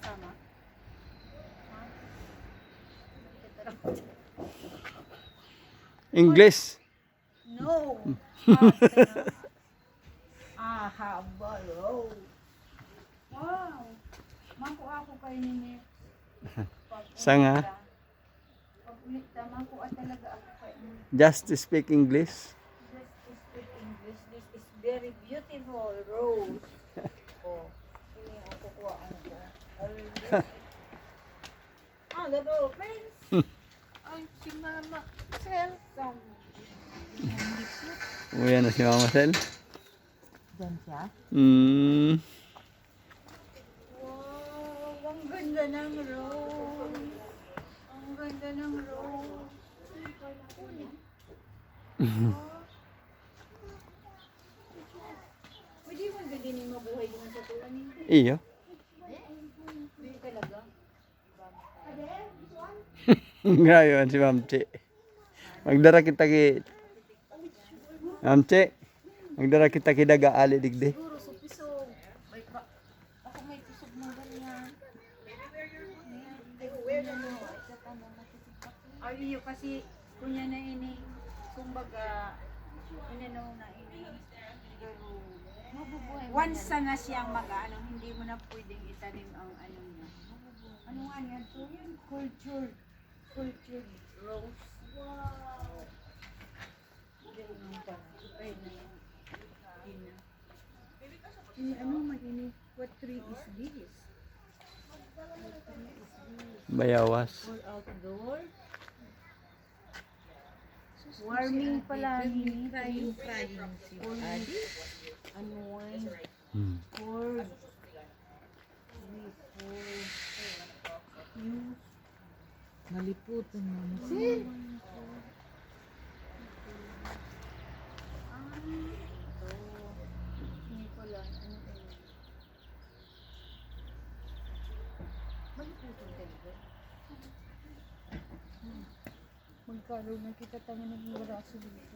kasama? Ha? English. No. Habalo. Wow. Mako ako kay nini. Sanga. Pag-ulit ta, mako talaga ako kay nini. Just speak English. Just to speak English. This is very beautiful rose. Oh, ini ang kukuha ko. Hello, friends. Ay, si Mama Selcom. Uwi na si Mama Sel. Diyan siya? Wow, ang ganda ng rose. Ang ganda ng rose. Pwede mo ganda ni mabuhay din sa tuwan ninyo. Iyo. Hindi talaga. Ngayon si Ma'am Che. Magdara kita ki Ma'am Che. Magdara kita ki daga ali digdi. Siguro sa pisog. May ako may pisog ng ganyan. Ay, kasi kunya na ini. Kumbaga, inanaw na ini. Once na siyang mag-ano, hindi mo na pwedeng itanim ang ano niya. Ano nga yan? So, yan, cultured rose. Wow! Ganyan naman pala. Ay, ano magini? What tree is this? Bayawas. All outdoor. Warming pala ni Crying si Adi. unwind cord before use. Maliputan mo. Ito. Hindi ko lang. Ano yun? Maliputan talaga. Magkaroon na kita tangan ng braso dito.